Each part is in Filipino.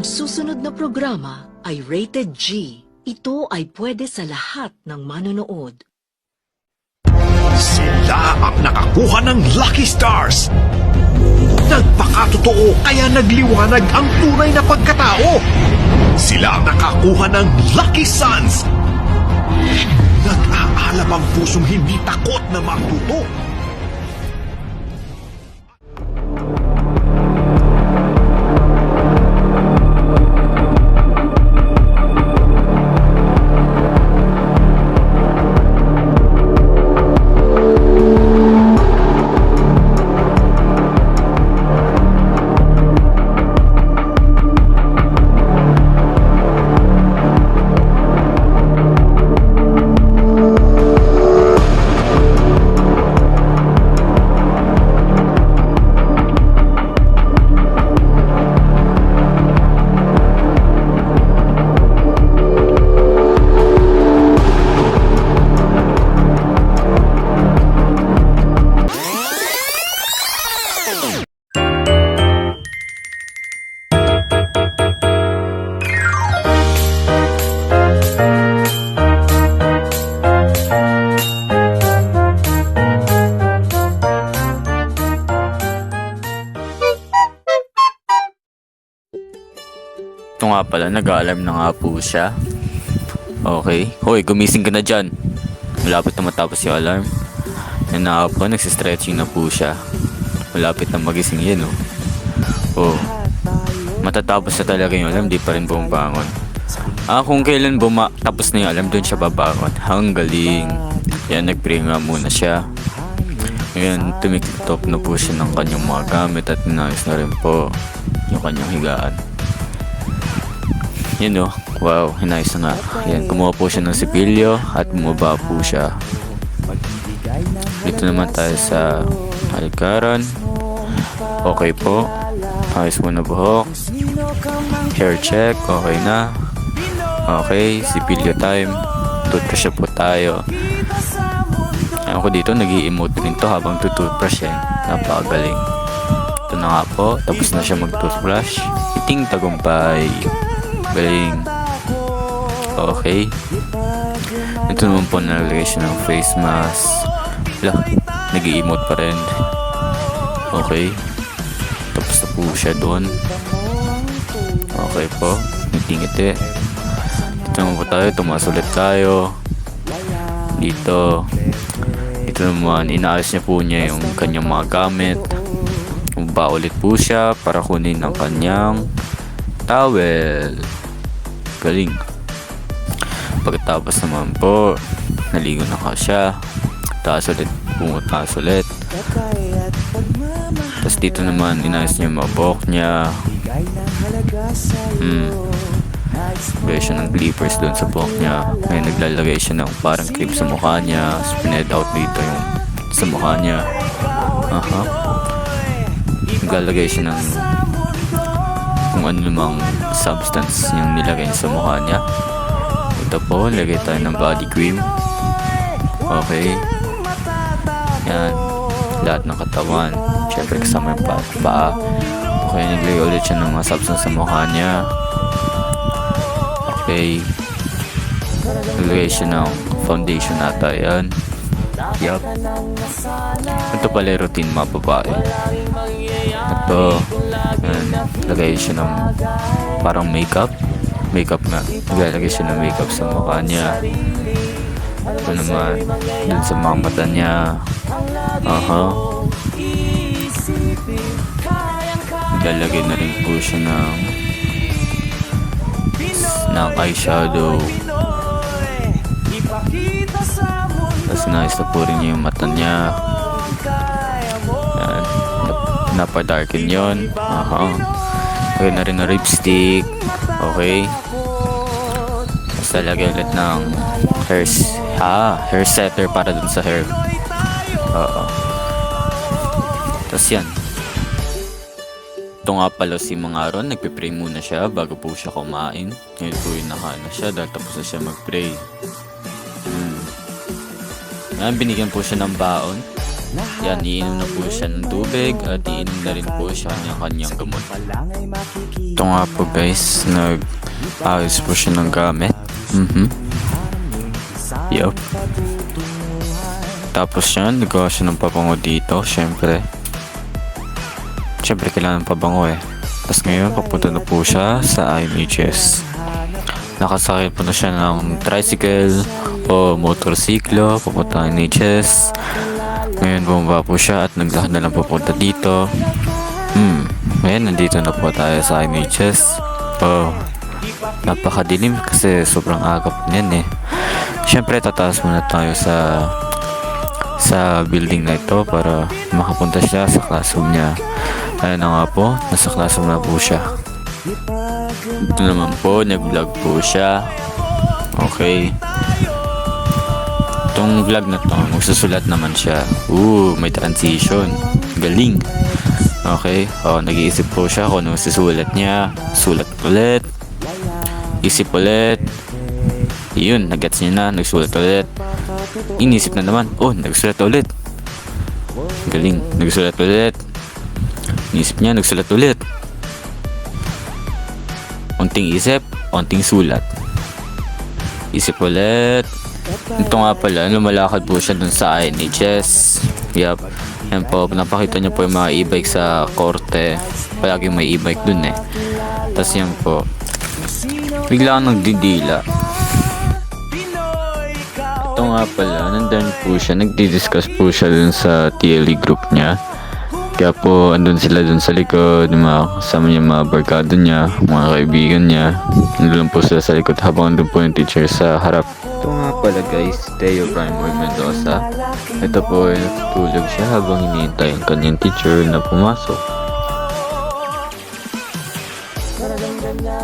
Ang susunod na programa ay rated G. Ito ay pwede sa lahat ng manonood. Sila ang nakakuha ng Lucky Stars. Nagpakatotoo kaya nagliwanag ang tunay na pagkatao. Sila ang nakakuha ng Lucky Sons. Nag-aalab ang pusong hindi takot na matuto. Ito nga pala, nag-a-alarm na nga po siya. Okay. Hoy, gumising ka na dyan. Malapit na matapos yung alarm. Yan na po, nagsistretching na po siya. Malapit na magising yan, oh. Oh. Matatapos na talaga yung alarm, di pa rin bumabangon. Kung kailan tapos na yung alarm, doon siya babangon. Ang galing. Yan, nag-pray nga muna siya. Ngayon, tumiktok na po siya ng kanyang mga gamit at inayos na rin po yung kanyang higaan. Yun o, wow, hinayos na nga. Yan, kumuha po siya ng sipilyo at bumaba po siya. Dito naman tayo sa halikaran. Okay po. Ayos mo na buhok. Hair check, okay na. Okay, sipilyo time. Toothbrush po tayo. Ako dito, nag-i-emote rin to habang tututbrush yan. Napakagaling. Ito na nga po, tapos na siya mag-toothbrush. Iting tagumpay. Galing. Okay. Ito naman po, nalagay siya ng face mask. Wala, nag-i-emote pa rin. Okay. Tapos na po siya doon. Okay po. Ngiti-ngiti. Ito naman po tayo, tumaas ulit tayo. Dito. Ito naman, inaayos niya po niya yung kanyang mga gamit. Bumaba ulit po siya para kunin ang kanyang towel. Galing. Pagkatapos naman po, naligo na ka siya. Taas ulit, pumutaas ulit. Tapos dito naman, inayos niya yung mga buhok niya. Lagay siya ng clippers doon sa buhok niya. Ngayon naglalagay siya ng parang clip sa mukha niya. Spread out dito yung sa mukha niya. Naglalagay siya ng kung ano namang substance yung nilagay sa mukha niya. Ito po, lagay tayo ng body cream. Okay. Yan. Lahat ng katawan. Siyempre kasama yung paa. Okay, naglagay ulit siya ng mga substance sa mukha niya. Okay. Naglagay siya ng foundation nata. Yan. Yup. Ito pala yung routine mga babae. Ito. Yan. Lagay siya ng parang makeup. Makeup nga. Naglalagay siya ng makeup sa mukha niya. Ito naman. Dun sa mga mata niya. Naglalagay na rin po siya ng eyeshadow. Tapos nais na po rin niya yung mata niya. Yan. Napadarken yun. Okay na rin na lipstick. Okay. Tapos lagay ulit ng hair setter para dun sa hair. Tapos yan. Ito nga pala si Mang Aaron, nagpipray muna siya bago po siya kumain. Ngayon po yung nakaano siya dahil tapos na siya magpray. Yan, binigyan po siya ng baon. Yan, iinom na po siya ng tubig at iinom na rin po siya ng kanyang gamot. Ito nga po guys, nag-ayos po siya ng gamit. Yup. Tapos yan, nagawa siya ng pabango dito, syempre kailangan ng pabango eh. Tapos ngayon, papunta na po siya sa INHS. Nakasakit po na siya ng tricycle o motorsiklo, papunta ng INHS. Ngayon, bumaba po siya at naglakad na lang papunta dito. Ngayon, nandito na po tayo sa INHS. Napakadilim kasi sobrang aga po niyan eh. Syempre, tataas muna tayo sa building na ito para makapunta siya sa classroom niya. Ayun na nga po, nasa classroom na po siya. Ito naman po, nag-vlog po siya. Okay. Itong vlog na to, magsusulat naman siya. May transition. Galing. Okay. Nag-iisip po siya kung ano susulat niya. Sulat ulit. Isip ulit. Yun, nag-gets niya na. Nagsulat ulit. Inisip na naman. Nagsulat ulit. Galing. Nagsulat ulit. Inisip niya, nagsulat ulit. Unting isip, unting sulat. Isip ulit. Ito nga pala, lumalakad po siya dun sa INHS. Yup. Yan po, napakita niyo po yung mga e-bike sa korte. Palaging may e-bike dun eh. Tapos yan po, bigla kang nagdidila. Ito nga pala, nandun po siya, nagdi-discuss po siya dun sa TLE group niya. Kaya po, andun sila dun sa likod, mga kasama niya, mga barkado niya, mga kaibigan niya. Andun po sila sa likod habang andun po yung teacher sa harap. Ito nga pala guys, Teo Primary Mendoza. Ito po, natutulog siya habang hinihintay ang kanyang teacher na pumasok.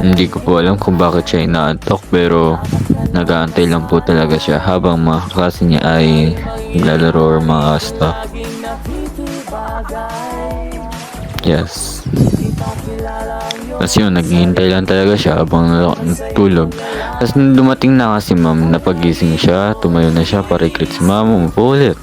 Hindi ko po alam kung bakit siya inaantok, pero nag-aantay lang po talaga siya habang mga klase niya ay naglalaro or mga stuff. Yes. Tapos yun, naghihintay lang talaga siya habang natulog. Tapos nung dumating na nga si ma'am, napagising siya, tumayo na siya para i-greet si ma'am, umupo ulit.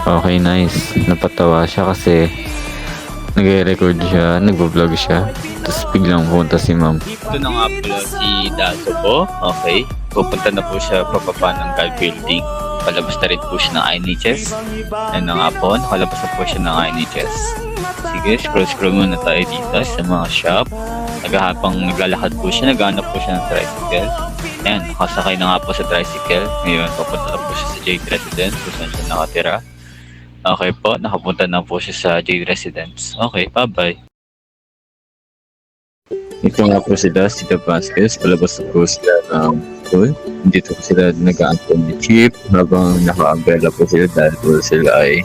Okay, nice. Napatawa siya kasi nag-record siya, nag-vlog siya. Tapos biglang pumunta si ma'am. Ito na nga pala si Dazo po. Okay. Pupunta na po siya papapa ng Cal Building. Palabas na rin po siya ng INHS. Ayun na nga po, nakalabas na po siya ng INHS. Sige, scroll muna tayo dito sa mga shop. Naglalakad po siya, naghahanap po siya ng tricycle. Ayan, nakasakay na nga po sa tricycle. Ngayon, papunta na po siya sa Jade Residence kung saan siya nakatira. Okay po, nakapunta na po siya sa Jade Residence. Okay, bye-bye. Ito nga po sila, si The Vasquez. Palabas na po sila ng school. Dito po sila nag-aantay ni Chief habang naka-umbrella po sila dahil po sila ay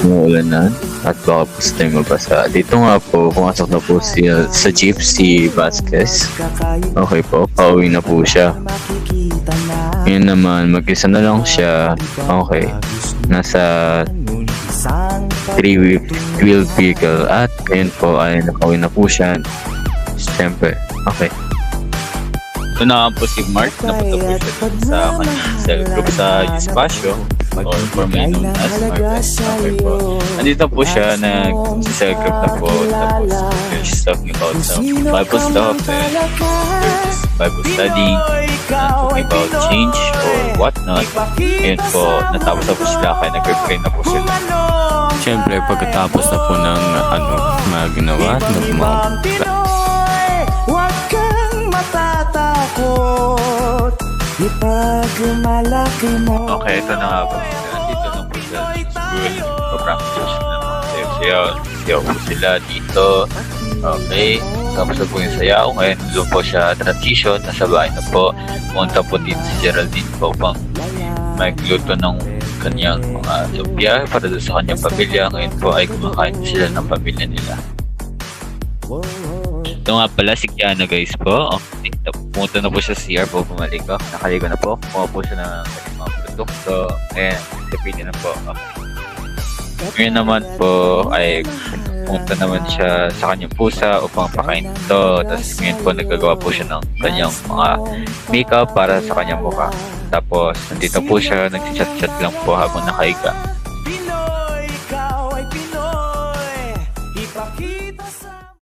umuulanan at baka po sa tayo mabasa. Dito nga po, pumasok na po siya sa jeep si Vasquez. Okay po, pauwi na po siya. Ngayon naman, mag-isa na lang siya. Okay, nasa 3-wheel vehicle at ngayon po ay nakauwi na po siya. Siyempre, okay. Ito na po si Mark, napunta po siya sa kanyang cell group sa Espasyo or formerly known as Marvin. Okay po. Nandito po siya, nag-cell group na po, tapos there's talking about some Bible stuff and there's Bible study and talking about change or whatnot. Ngayon po, natapos na po sila kaya nag-pray na po sila. Siyempre, pagkatapos na po ng mga ginawa, huwag kang matatakot ipagmalaki mo. Okay, ito na nga po sila. Dito na po sa school. Pa-practice na mga sayaw po sila dito. Okay. Tapos na po yung sayaw. Ngayon doon po siya transition. Nasa bahay na po. Pumunta po dito si Geraldine po upang magluto ng kanyang mga lumpia para doon sa kanyang pamilya. Ngayon po ay kumakain sila ng pamilya nila. Ito nga pala si Kiana guys po. Okay. Pumunta na po siya sa CR po, pumaliko. Nakaligo na po. Kumuha po siya ng mga produkto. Ayan, napili na po. Okay. Ngayon naman po ay pumunta naman siya sa kanyang pusa upang pakain ito. Tapos ngayon po nagagawa po siya ng kanyang mga makeup para sa kanyang mukha. Tapos nandito po siya, nag-chat-chat lang po habang nakahiga. dito sa